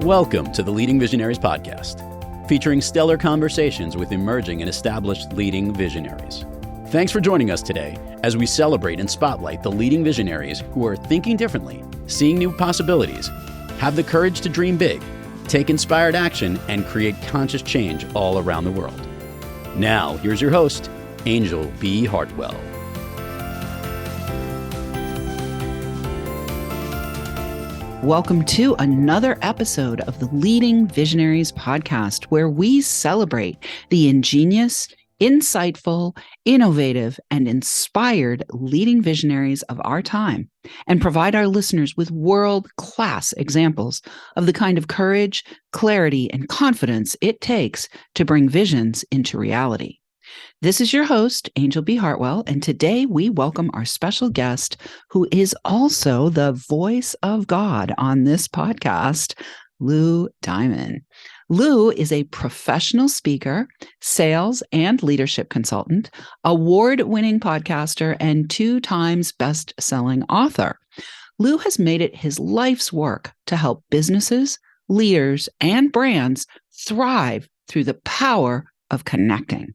Welcome to the Leading Visionaries podcast, featuring stellar conversations with emerging and established leading visionaries. Thanks for joining us today as we celebrate and spotlight the leading visionaries who are thinking differently, seeing new possibilities, have the courage to dream big, take inspired action, and create conscious change all around the world. Now, here's your host, Anjel B. Hartwell. Welcome to another episode of the Leading Visionaries podcast, where we celebrate the ingenious, insightful, innovative, and inspired leading visionaries of our time and provide our listeners with world-class examples of the kind of courage, clarity, and confidence it takes to bring visions into reality. This is your host, Anjel B. Hartwell, and today we welcome our special guest, who is also the voice of God on this podcast, Lou Diamond. Lou is a professional speaker, sales and leadership consultant, award-winning podcaster, and 2 times best-selling author. Lou has made it his life's work to help businesses, leaders, and brands thrive through the power of connecting.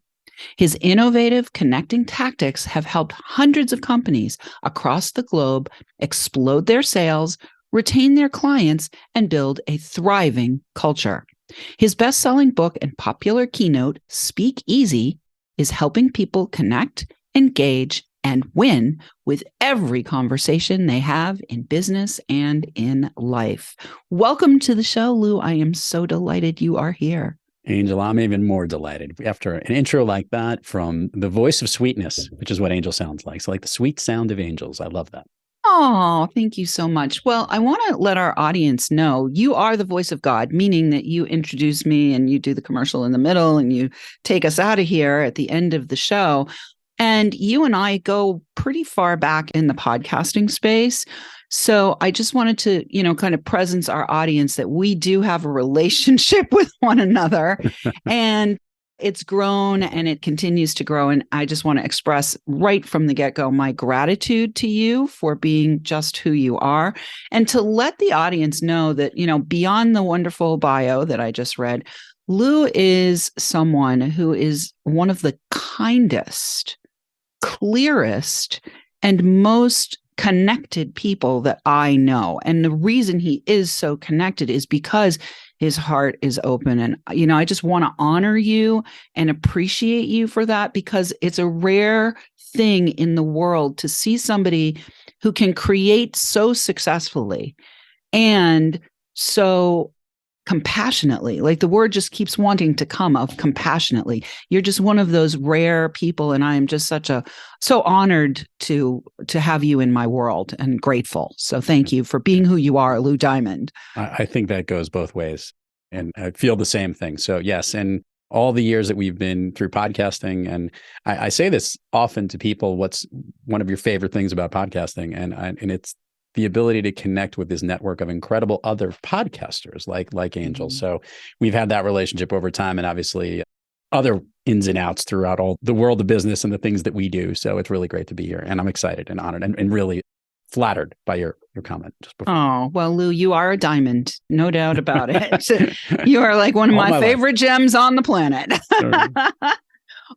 His innovative connecting tactics have helped hundreds of companies across the globe explode their sales, retain their clients, and build a thriving culture. His best-selling book and popular keynote, Speak Easy, is helping people connect, engage, and win with every conversation they have in business and in life. Welcome to the show, Lou. I am so delighted you are here. Anjel, I'm even more delighted after an intro like that from the voice of sweetness, which is what Anjel sounds like. So like the sweet sound of angels. I love that. Oh, thank you so much. Well, I want to let our audience know you are the voice of God, meaning that you introduce me and you do the commercial in the middle and you take us out of here at the end of the show. And you and I go pretty far back in the podcasting space. So I just wanted to, kind of presence our audience that we do have a relationship with one another and it's grown and it continues to grow. And I just want to express right from the get-go my gratitude to you for being just who you are, and to let the audience know that, beyond the wonderful bio that I just read, Lou is someone who is one of the kindest, clearest, and most connected people that I know. And the reason he is so connected is because his heart is open. And, I just want to honor you and appreciate you for that, because it's a rare thing in the world to see somebody who can create so successfully and so compassionately. Like the word just keeps wanting to come of compassionately. You're just one of those rare people. And I am just so honored to have you in my world and grateful. So thank you for being who you are, Lou Diamond. I think that goes both ways. And I feel the same thing. So yes, and all the years that we've been through podcasting, and I say this often to people, what's one of your favorite things about podcasting? And it's the ability to connect with this network of incredible other podcasters like Anjel. Mm-hmm. So we've had that relationship over time, and obviously other ins and outs throughout all the world of business and the things that we do. So it's really great to be here, and I'm excited and honored and really flattered by your comment just before. Oh, well, Lou, you are a diamond, no doubt about it. You are like one of my favorite gems on the planet.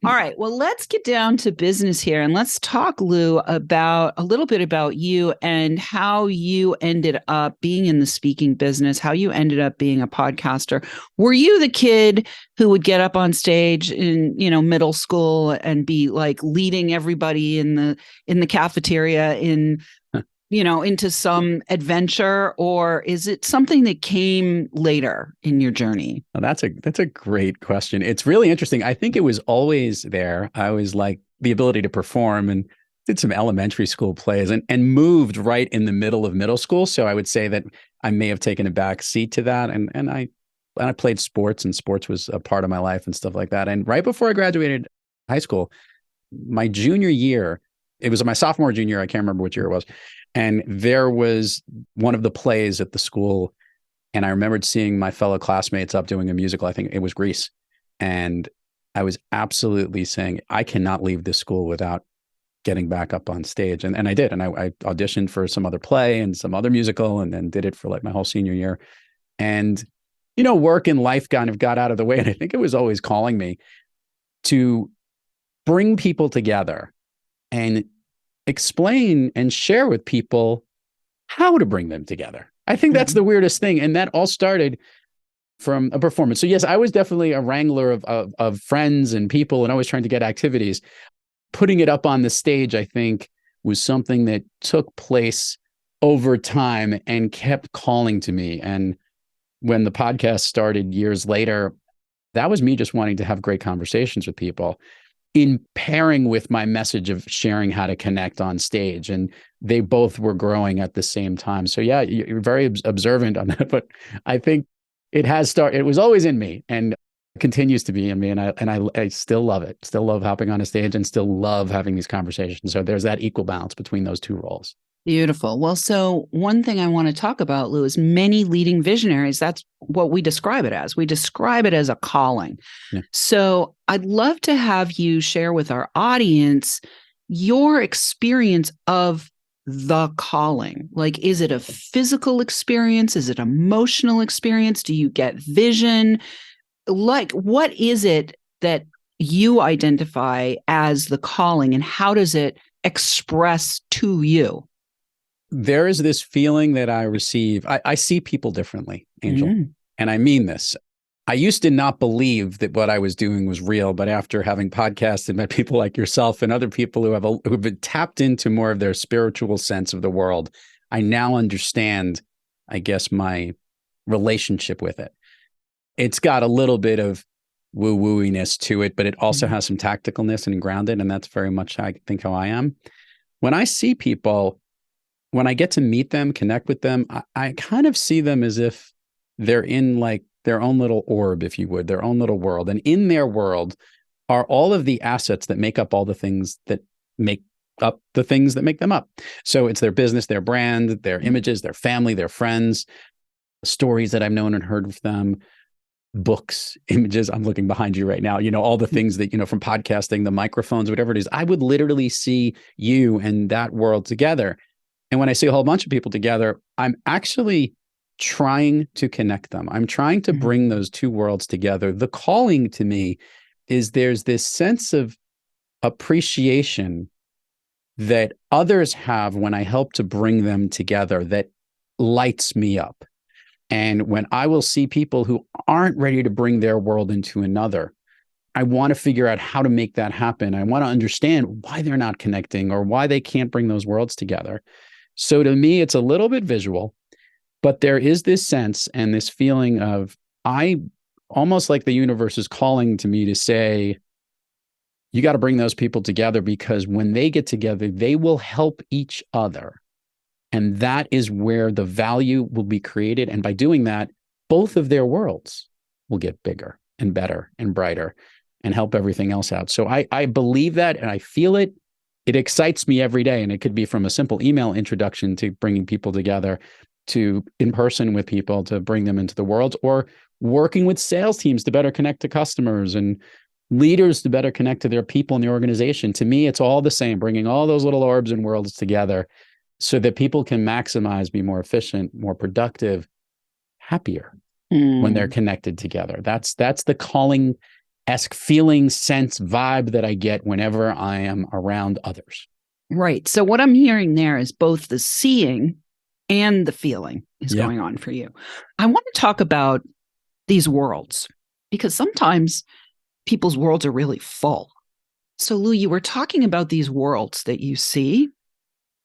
All right. Well, let's get down to business here, and let's talk, Lou, about a little bit about you and how you ended up being in the speaking business, how you ended up being a podcaster. Were you the kid who would get up on stage in, middle school and be like leading everybody in the cafeteria into some adventure, or is it something that came later in your journey? Well, that's a great question. It's really interesting. I think it was always there. I always liked the ability to perform and did some elementary school plays and moved right in the middle of middle school. So I would say that I may have taken a back seat to that. And I played sports, and sports was a part of my life and stuff like that. And right before I graduated high school, my junior year, it was my sophomore, junior, I can't remember which year it was. And there was one of the plays at the school, and I remembered seeing my fellow classmates up doing a musical. I think it was Grease. And I was absolutely saying, I cannot leave this school without getting back up on stage. And I did. And I auditioned for some other play and some other musical, and then did it for like my whole senior year. And work and life kind of got out of the way. And I think it was always calling me to bring people together and explain and share with people how to bring them together. I think that's the weirdest thing. And that all started from a performance. So yes, I was definitely a wrangler of friends and people and always trying to get activities. Putting it up on the stage, I think, was something that took place over time and kept calling to me. And when the podcast started years later, that was me just wanting to have great conversations with people in pairing with my message of sharing how to connect on stage. And they both were growing at the same time. So yeah, you're very observant on that, but I think it has started, it was always in me and continues to be in me. And I still love it. Still love hopping on a stage and still love having these conversations. So there's that equal balance between those two roles. Beautiful. Well, so one thing I want to talk about, Lou, is many leading visionaries. That's what we describe it as. We describe it as a calling. Yeah. So I'd love to have you share with our audience your experience of the calling. Like, is it a physical experience? Is it an emotional experience? Do you get vision? Like, what is it that you identify as the calling, and how does it express to you? There is this feeling that I receive. I see people differently, Anjel. And I mean this. I used to not believe that what I was doing was real, but after having podcasts and met people like yourself and other people who've been tapped into more of their spiritual sense of the world, I now understand, I guess, my relationship with it. It's got a little bit of woo-wooiness to it, but it also has some tacticalness and grounded, and that's very much, I think, how I am. When I see people, when I get to meet them, connect with them, I kind of see them as if they're in like their own little orb, if you would, their own little world. And in their world are all of the assets that make up all the things that make up the things that make them up. So it's their business, their brand, their images, their family, their friends, stories that I've known and heard of them, books, images. I'm looking behind you right now, all the things that, from podcasting, the microphones, whatever it is. I would literally see you and that world together. And when I see a whole bunch of people together, I'm actually trying to connect them. I'm trying to bring those two worlds together. The calling to me is there's this sense of appreciation that others have when I help to bring them together that lights me up. And when I will see people who aren't ready to bring their world into another, I want to figure out how to make that happen. I want to understand why they're not connecting or why they can't bring those worlds together. So to me, it's a little bit visual, but there is this sense and this feeling of almost like the universe is calling to me to say, you got to bring those people together, because when they get together, they will help each other. And that is where the value will be created. And by doing that, both of their worlds will get bigger and better and brighter and help everything else out. So I believe that, and I feel it. It excites me every day. And it could be from a simple email introduction to bringing people together, to in person with people to bring them into the world, or working with sales teams to better connect to customers and leaders to better connect to their people in the organization. To me, it's all the same, bringing all those little orbs and worlds together so that people can maximize, be more efficient, more productive, happier when they're connected together. That's the calling-esque feeling, sense, vibe that I get whenever I am around others. Right. So what I'm hearing there is both the seeing and the feeling is going on for you. I want to talk about these worlds, because sometimes people's worlds are really full. So Lou, you were talking about these worlds that you see.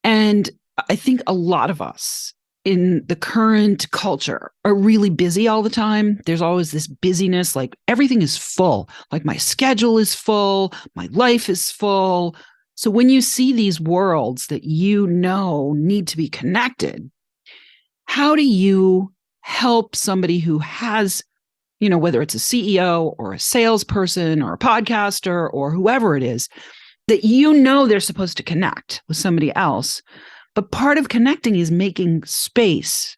And I think a lot of us in the current culture are really busy all the time. There's always this busyness, like everything is full. Like my schedule is full, my life is full. So when you see these worlds that need to be connected, how do you help somebody who has, whether it's a CEO or a salesperson or a podcaster or whoever it is, that they're supposed to connect with somebody else? But part of connecting is making space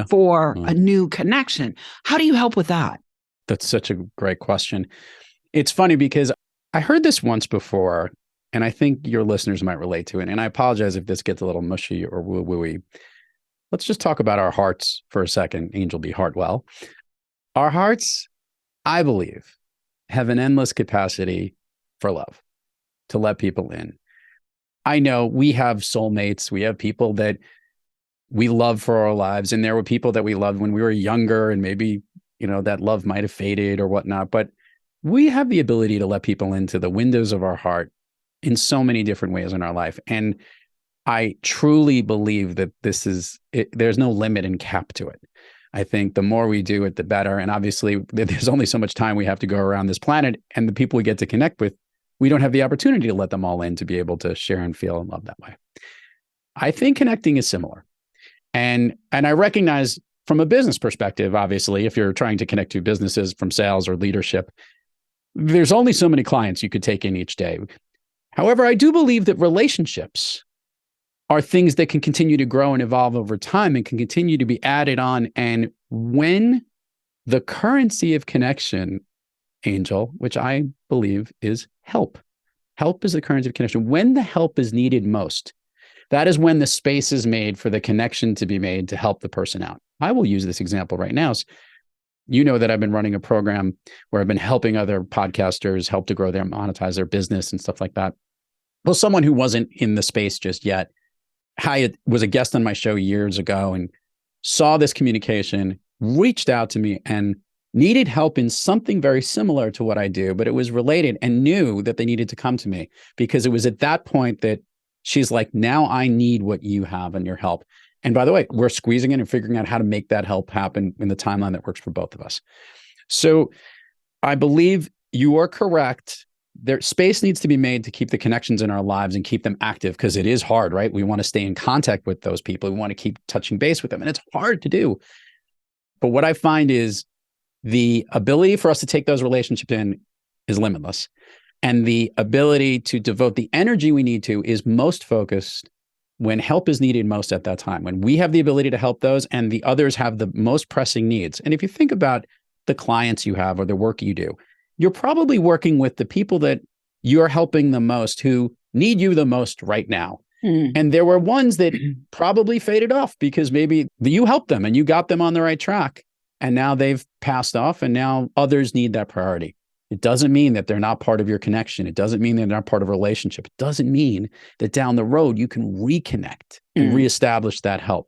for a new connection. How do you help with that? That's such a great question. It's funny because I heard this once before, and I think your listeners might relate to it. And I apologize if this gets a little mushy or woo-wooey. Let's just talk about our hearts for a second, Anjel B. Hartwell. Our hearts, I believe, have an endless capacity for love, to let people in. I know we have soulmates. We have people that we love for our lives. And there were people that we loved when we were younger, and maybe, that love might have faded or whatnot. But we have the ability to let people into the windows of our heart in so many different ways in our life. And I truly believe that there's no limit and cap to it. I think the more we do it, the better. And obviously, there's only so much time we have to go around this planet. And the people we get to connect with, we don't have the opportunity to let them all in to be able to share and feel and love that way. I think connecting is similar. And I recognize from a business perspective, obviously, if you're trying to connect to businesses from sales or leadership, there's only so many clients you could take in each day. However, I do believe that relationships are things that can continue to grow and evolve over time and can continue to be added on. And when the currency of connection, Anjel, which I believe is help is the currency of connection. When the help is needed most, that is when the space is made for the connection to be made to help the person out. I will use this example right now. You know that I've been running a program where I've been helping other podcasters help to grow monetize their business and stuff like that. Well, someone who wasn't in the space just yet, Hyatt was a guest on my show years ago and saw this communication, reached out to me and needed help in something very similar to what I do, but it was related, and knew that they needed to come to me because it was at that point that she's like, now I need what you have and your help. And by the way, we're squeezing in and figuring out how to make that help happen in the timeline that works for both of us. So I believe you are correct. Space needs to be made to keep the connections in our lives and keep them active, because it is hard, right? We want to stay in contact with those people. We want to keep touching base with them, and it's hard to do. But what I find is the ability for us to take those relationships in is limitless. And the ability to devote the energy we need to is most focused when help is needed most at that time, when we have the ability to help those and the others have the most pressing needs. And if you think about the clients you have or the work you do, you're probably working with the people that you're helping the most, who need you the most right now. And there were ones that probably faded off because maybe you helped them and you got them on the right track, and now they've passed off, and now others need that priority. It doesn't mean that they're not part of your connection. It doesn't mean they're not part of a relationship. It doesn't mean that down the road you can reconnect and reestablish that help.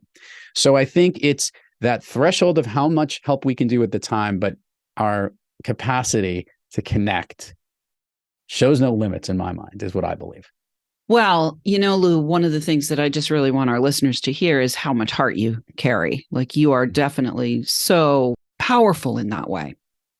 So I think it's that threshold of how much help we can do at the time, but our capacity to connect shows no limits in my mind, is what I believe. Well, Lou, one of the things that I just really want our listeners to hear is how much heart you carry. Like, you are definitely so powerful in that way.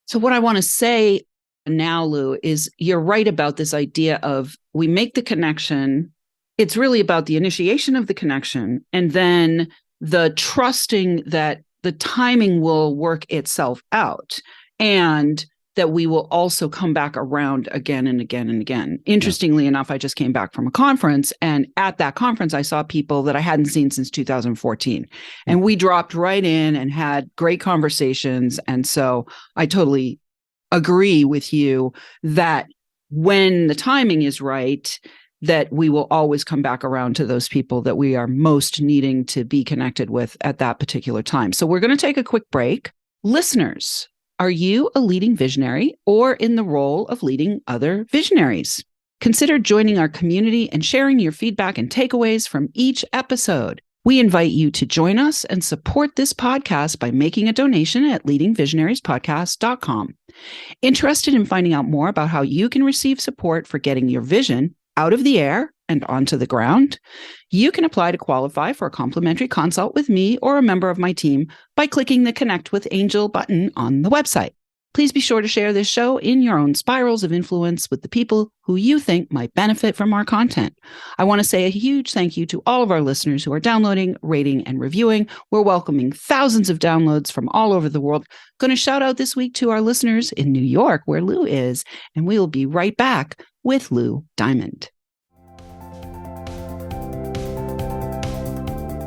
So what I want to say now, Lou, is you're right about this idea of we make the connection. It's really about the initiation of the connection, and then the trusting that the timing will work itself out, and that we will also come back around again and again and again. Interestingly enough, I just came back from a conference, and at that conference, I saw people that I hadn't seen since 2014. And we dropped right in and had great conversations. And so I totally agree with you that when the timing is right, that we will always come back around to those people that we are most needing to be connected with at that particular time. So we're going to take a quick break. Listeners, are you a leading visionary or in the role of leading other visionaries? Consider joining our community and sharing your feedback and takeaways from each episode. We invite you to join us and support this podcast by making a donation at leadingvisionariespodcast.com. Interested in finding out more about how you can receive support for getting your vision out of the air and onto the ground? You can apply to qualify for a complimentary consult with me or a member of my team by clicking the Connect with Anjel button on the website. Please be sure to share this show in your own spirals of influence with the people who you think might benefit from our content. I want to say a huge thank you to all of our listeners who are downloading, rating, and reviewing. We're welcoming thousands of downloads from all over the world. Going to shout out this week to our listeners in New York, where Lou is, and we will be right back with Lou Diamond.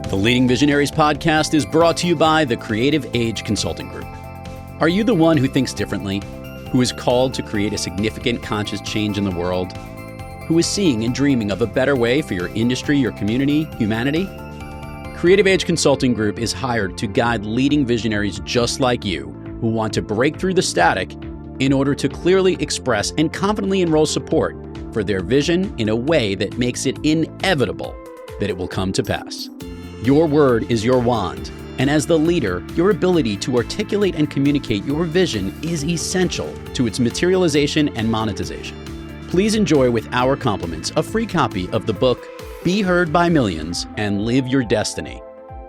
The Leading Visionaries podcast is brought to you by the Creative Age Consulting Group. Are you the one who thinks differently, who is called to create a significant conscious change in the world, who is seeing and dreaming of a better way for your industry, your community, humanity? Creative Age Consulting Group is hired to guide leading visionaries just like you, who who want to break through the static in order to clearly express and confidently enroll support for their vision in a way that makes it inevitable that it will come to pass. Your word is your wand, and as the leader, your ability to articulate and communicate your vision is essential to its materialization and monetization. Please enjoy with our compliments a free copy of the book, Be Heard by Millions and Live Your Destiny,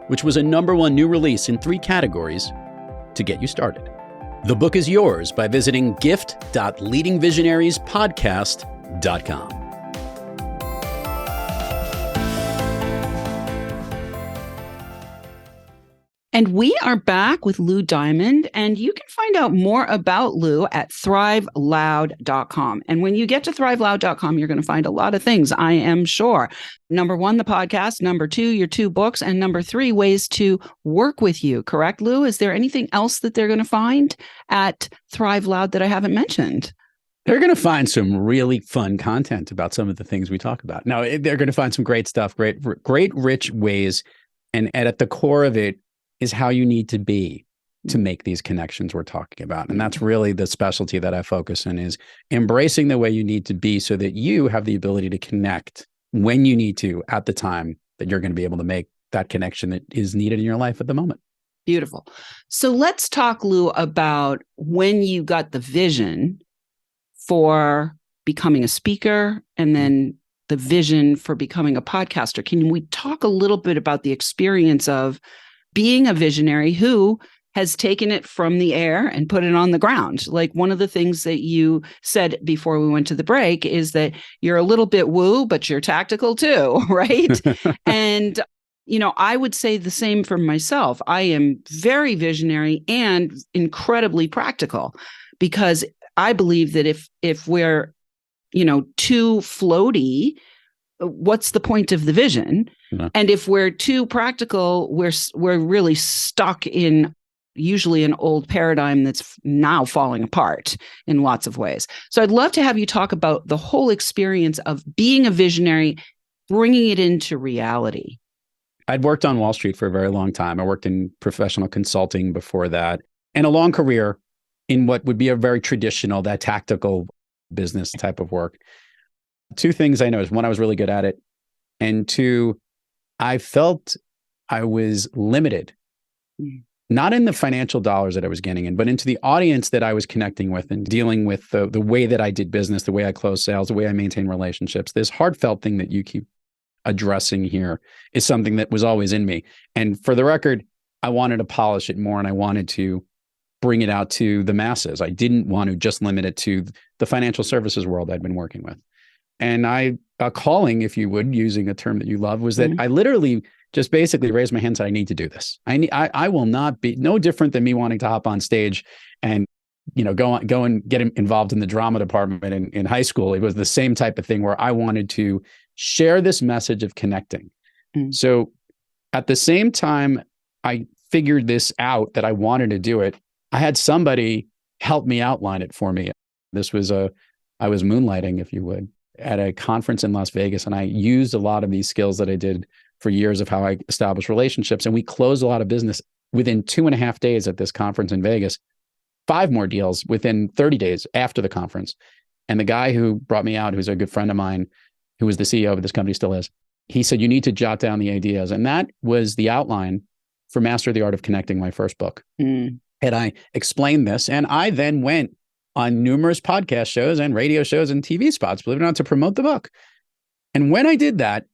which was a #1 new release in 3 categories to get you started. The book is yours by visiting gift.leadingvisionariespodcast.com. And we are back with Lou Diamond, and you can find out more about Lou at thriveloud.com. And when you get to thriveloud.com, you're going to find a lot of things, I am sure. #1, the podcast. #2, your 2 books. And #3, ways to work with you. Correct, Lou? Is there anything else that they're going to find at Thrive Loud that I haven't mentioned? They're going to find some really fun content about some of the things we talk about. Now, they're going to find some great stuff, great, rich ways. And at the core of it, is how you need to be to make these connections we're talking about. And that's really the specialty that I focus on, is embracing the way you need to be so that you have the ability to connect when you need to at the time that you're going to be able to make that connection that is needed in your life at the moment. Beautiful. So let's talk, Lou, about when you got the vision for becoming a speaker and then the vision for becoming a podcaster. Can we talk a little bit about the experience of being a visionary who has taken it from the air and put it on the ground? Like, one of the things that you said before we went to the break is that you're a little bit woo, but you're tactical too, right? And, I would say the same for myself. I am very visionary and incredibly practical, because I believe that if we're, too floaty, what's the point of the vision? No. And if we're too practical, we're really stuck in usually an old paradigm that's now falling apart in lots of ways. So I'd love to have you talk about the whole experience of being a visionary, bringing it into reality. I'd worked on Wall Street for a very long time. I worked in professional consulting before that, and a long career in what would be a very traditional, that tactical business type of work. 2 things I noticed: 1, I was really good at it. And 2, I felt I was limited, not in the financial dollars that I was getting in, but into the audience that I was connecting with and dealing with, the way that I did business, the way I closed sales, the way I maintain relationships. This heartfelt thing that you keep addressing here is something that was always in me. And for the record, I wanted to polish it more, and I wanted to bring it out to the masses. I didn't want to just limit it to the financial services world I'd been working with. And a calling, if you would, using a term that you love, was that I literally just basically raised my hand and said, I need to do this. I will not be no different than me wanting to hop on stage and, go and get involved in the drama department in high school. It was the same type of thing where I wanted to share this message of connecting. So at the same time I figured this out, that I wanted to do it, I had somebody help me outline it for me. This was I was moonlighting, if you would, at a conference in Las Vegas. And I used a lot of these skills that I did for years of how I established relationships. And we closed a lot of business within 2.5 days at this conference in Vegas, 5 more deals within 30 days after the conference. And the guy who brought me out, who's a good friend of mine, who was the CEO of this company, still is, he said, you need to jot down the ideas. And that was the outline for Master the Art of Connecting, my first book. And I explained this. And I then went on numerous podcast shows and radio shows and TV spots, believe it or not, to promote the book. And when I did that,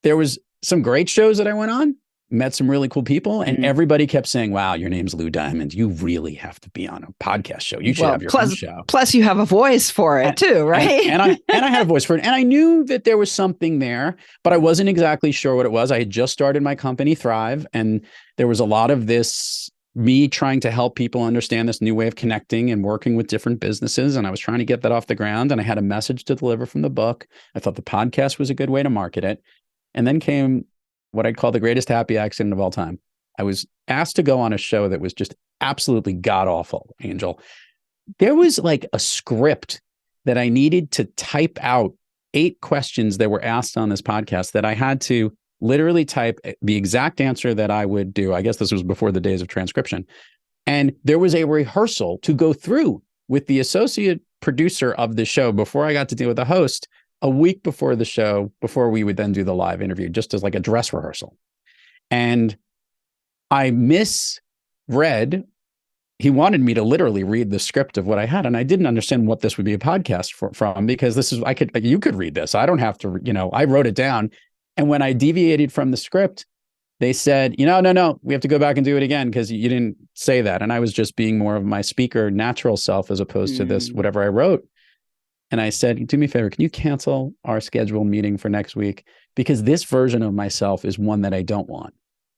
there was some great shows that I went on, met some really cool people, and everybody kept saying, wow, your name's Lou Diamond. You really have to be on a podcast show. You should have your own show. Plus you have a voice for it too, right? And I had a voice for it. And I knew that there was something there, but I wasn't exactly sure what it was. I had just started my company, Thrive, and there was a lot of this, me trying to help people understand this new way of connecting and working with different businesses. And I was trying to get that off the ground, and I had a message to deliver from the book. I thought the podcast was a good way to market it. And then came what I'd call the greatest happy accident of all time. I was asked to go on a show that was just absolutely god-awful, Anjel. There was like a script that I needed to type out 8 questions that were asked on this podcast that I had to literally type the exact answer that I would do. I guess this was before the days of transcription. And there was a rehearsal to go through with the associate producer of the show before I got to deal with the host a week before the show, before we would then do the live interview, just as like a dress rehearsal. And I misread. He wanted me to literally read the script of what I had. And I didn't understand what this would be a podcast from, because you could read this. I don't have to, I wrote it down. And when I deviated from the script, they said, no, we have to go back and do it again because you didn't say that. And I was just being more of my speaker natural self as opposed to this, whatever I wrote. And I said, do me a favor, can you cancel our scheduled meeting for next week? Because this version of myself is one that I don't want.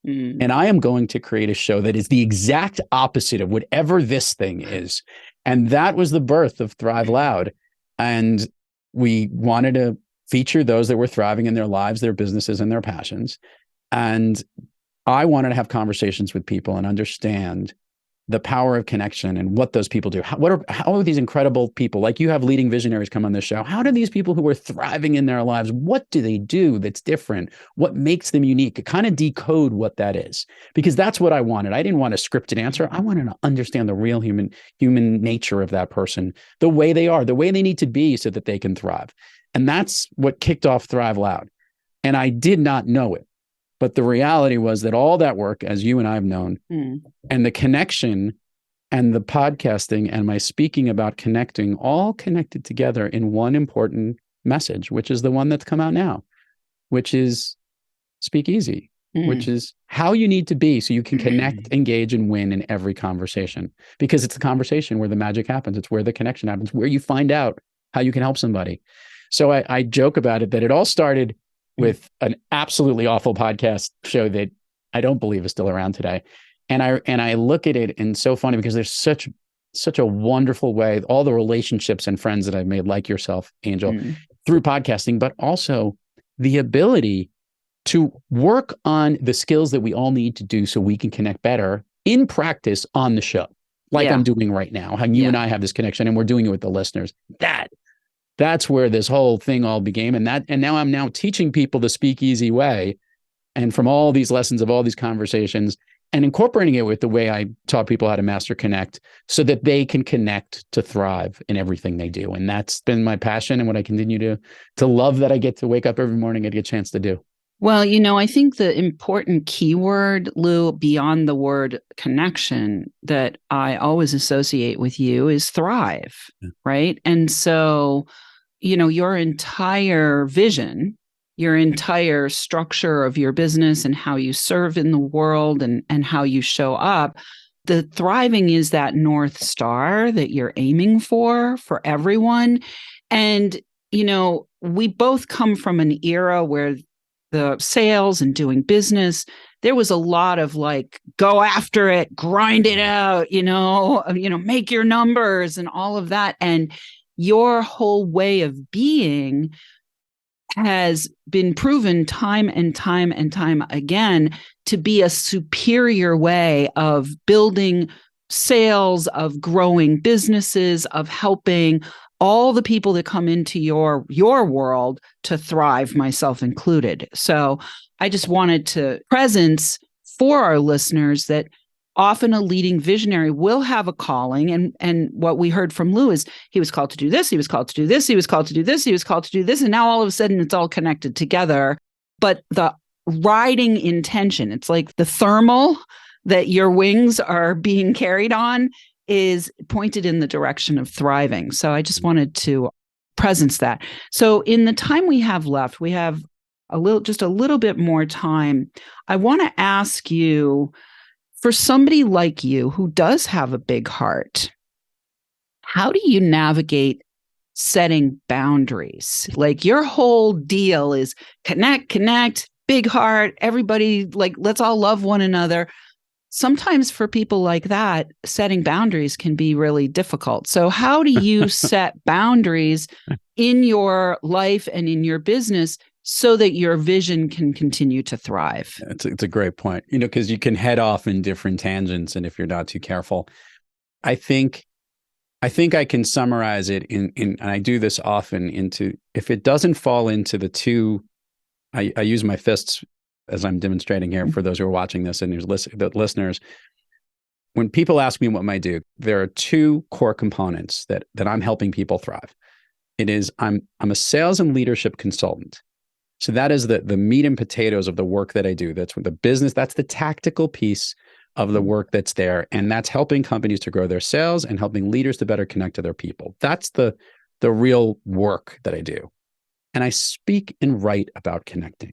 And I am going to create a show that is the exact opposite of whatever this thing is. And that was the birth of Thrive Loud. And we wanted to feature those that were thriving in their lives, their businesses, and their passions. And I wanted to have conversations with people and understand the power of connection and what those people do. How are these incredible people, like you have leading visionaries come on this show? How do these people who are thriving in their lives, what do they do that's different? What makes them unique? Kind of decode what that is, because that's what I wanted. I didn't want a scripted answer. I wanted to understand the real human nature of that person, the way they are, the way they need to be so that they can thrive. And that's what kicked off Thrive Loud. And I did not know it. But the reality was that all that work, as you and I have known, and the connection and the podcasting and my speaking about connecting, all connected together in one important message, which is the one that's come out now, which is Speak Easy, which is how you need to be so you can connect, engage, and win in every conversation. Because it's the conversation where the magic happens. It's where the connection happens, where you find out how you can help somebody. So I joke about it that it all started with an absolutely awful podcast show that I don't believe is still around today. And I look at it, and it's so funny because there's such a wonderful way, all the relationships and friends that I've made, like yourself, Anjel, through podcasting, but also the ability to work on the skills that we all need to do so we can connect better in practice on the show, like I'm doing right now. How you and I have this connection, and we're doing it with the listeners. That's where this whole thing all began. And now I'm teaching people the Speak Easy way. And from all these lessons of all these conversations and incorporating it with the way I taught people how to master connect so that they can connect to thrive in everything they do. And that's been my passion and what I continue to love, that I get to wake up every morning and get a chance to do. Well, I think the important keyword, Lou, beyond the word connection that I always associate with you is thrive, right? And so, your entire vision, your entire structure of your business and how you serve in the world and how you show up, the thriving is that North Star that you're aiming for everyone. And, we both come from an era where the sales and doing business, there was a lot of like, go after it, grind it out, make your numbers and all of that. And your whole way of being has been proven time and time and time again to be a superior way of building sales, of growing businesses, of helping all the people that come into your world to thrive, myself included. So I just wanted to presence for our listeners that often a leading visionary will have a calling. And what we heard from Lou is he was called to do this, he was called to do this, he was called to do this, he was called to do this. And now all of a sudden it's all connected together. But the riding intention, it's like the thermal that your wings are being carried on is pointed in the direction of thriving. So I just wanted to presence that. So in the time we have left, we have just a little bit more time. I want to ask you, for somebody like you who does have a big heart, how do you navigate setting boundaries? Like your whole deal is connect, big heart, everybody, like, let's all love one another. Sometimes for people like that, setting boundaries can be really difficult. So how do you set boundaries in your life and in your business so that your vision can continue to thrive? It's a great point, because you can head off in different tangents. And if you're not too careful, I think I can summarize it in and I do this often into, if it doesn't fall into the two, I use my fists as I'm demonstrating here for those who are watching this and the listeners. when people ask me what I do, there are two core components that I'm helping people thrive. It is I'm a sales and leadership consultant. So that is the meat and potatoes of the work that I do. That's the business. That's the tactical piece of the work that's there. And that's helping companies to grow their sales and helping leaders to better connect to their people. That's the real work that I do. And I speak and write about connecting.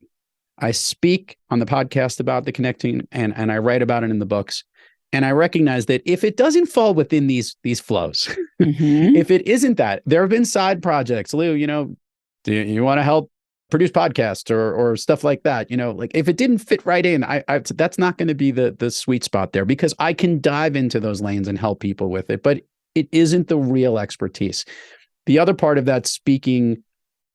I speak on the podcast about the connecting and I write about it in the books. And I recognize that if it doesn't fall within these flows, if it isn't that, there have been side projects. Lou, do you want to help produce podcasts or stuff like that? Like if it didn't fit right in, I that's not going to be the sweet spot there, because I can dive into those lanes and help people with it, but it isn't the real expertise. The other part of that speaking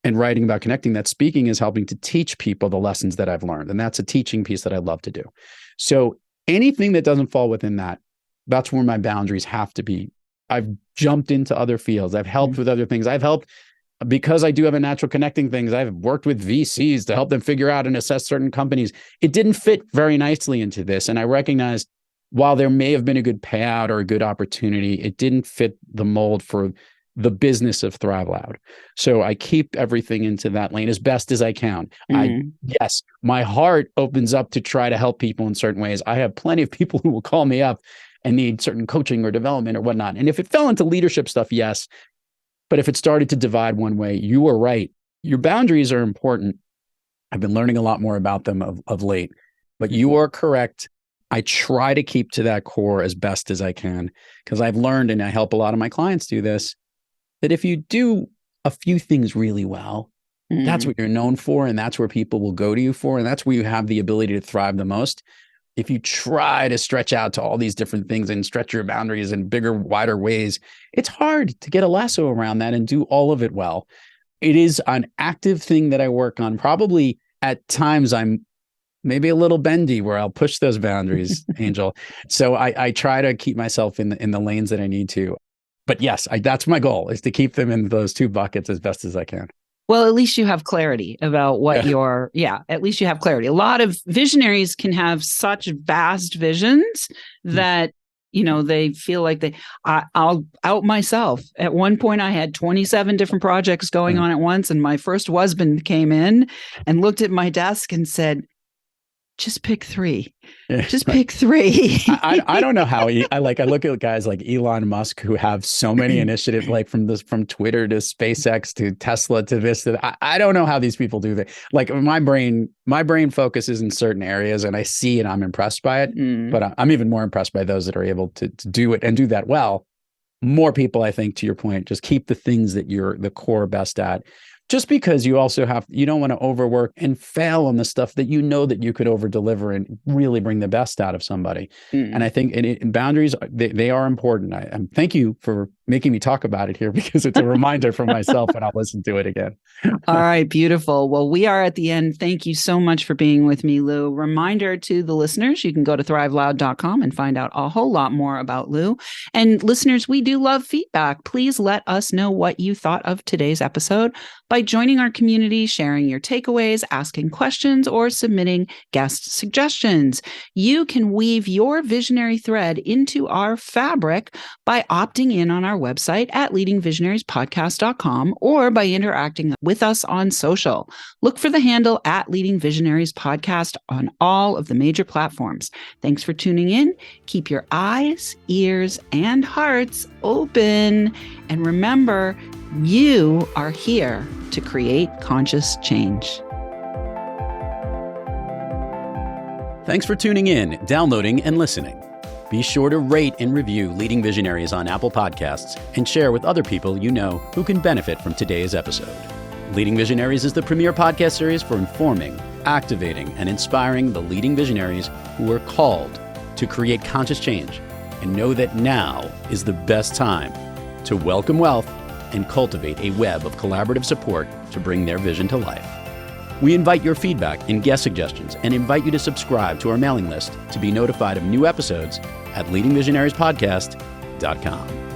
and writing about connecting, that speaking is helping to teach people the lessons that I've learned. And that's a teaching piece that I love to do. So anything that doesn't fall within that, that's where my boundaries have to be. I've jumped into other fields. I've helped with other things. I've helped because I do have a natural connecting things. I've worked with VCs to help them figure out and assess certain companies. It didn't fit very nicely into this. And I recognized while there may have been a good payout or a good opportunity, it didn't fit the mold for the business of Thrive Loud. So I keep everything into that lane as best as I can. Yes, my heart opens up to try to help people in certain ways. I have plenty of people who will call me up and need certain coaching or development or whatnot. And if it fell into leadership stuff, yes. But if it started to divide one way, you are right. Your boundaries are important. I've been learning a lot more about them of late, but you are correct. I try to keep to that core as best as I can, because I've learned, and I help a lot of my clients do this, that if you do a few things really well, that's what you're known for. And that's where people will go to you for. And that's where you have the ability to thrive the most. If you try to stretch out to all these different things and stretch your boundaries in bigger, wider ways, it's hard to get a lasso around that and do all of it well. It is an active thing that I work on. Probably at times I'm maybe a little bendy where I'll push those boundaries, Anjel. So I try to keep myself in the lanes that I need to. But yes, that's my goal, is to keep them in those two buckets as best as I can. Well, at least you have clarity about what at least you have clarity. A lot of visionaries can have such vast visions that, they feel like I'll out myself. At one point I had 27 different projects going on at once. And my first husband came in and looked at my desk and said, just pick three. Just pick three. I don't know how I look at guys like Elon Musk who have so many initiatives, like from Twitter to SpaceX to Tesla to this. I don't know how these people do that. Like my brain focuses in certain areas, and I see and I'm impressed by it. But I'm even more impressed by those that are able to do it and do that well. More people, I think, to your point, just keep the things that you're the core best at. Just because you don't want to overwork and fail on the stuff that that you could over deliver and really bring the best out of somebody. And I think boundaries, they are important. Thank you for making me talk about it here, because it's a reminder for myself, and I'll listen to it again. All right, beautiful. Well, we are at the end. Thank you so much for being with me, Lou. Reminder to the listeners, you can go to thriveloud.com and find out a whole lot more about Lou. And listeners, we do love feedback. Please let us know what you thought of today's episode by joining our community, sharing your takeaways, asking questions, or submitting guest suggestions. You can weave your visionary thread into our fabric by opting in on our website at leadingvisionariespodcast.com or by interacting with us on social. Look for the handle at Leading Visionaries Podcast on all of the major platforms. Thanks for tuning in. Keep your eyes, ears, and hearts open. And remember, you are here to create conscious change. Thanks for tuning in, downloading, and listening. Be sure to rate and review Leading Visionaries on Apple Podcasts and share with other people you know who can benefit from today's episode. Leading Visionaries is the premier podcast series for informing, activating, and inspiring the leading visionaries who are called to create conscious change and know that now is the best time to welcome wealth and cultivate a web of collaborative support to bring their vision to life. We invite your feedback and guest suggestions and invite you to subscribe to our mailing list to be notified of new episodes at leadingvisionariespodcast.com.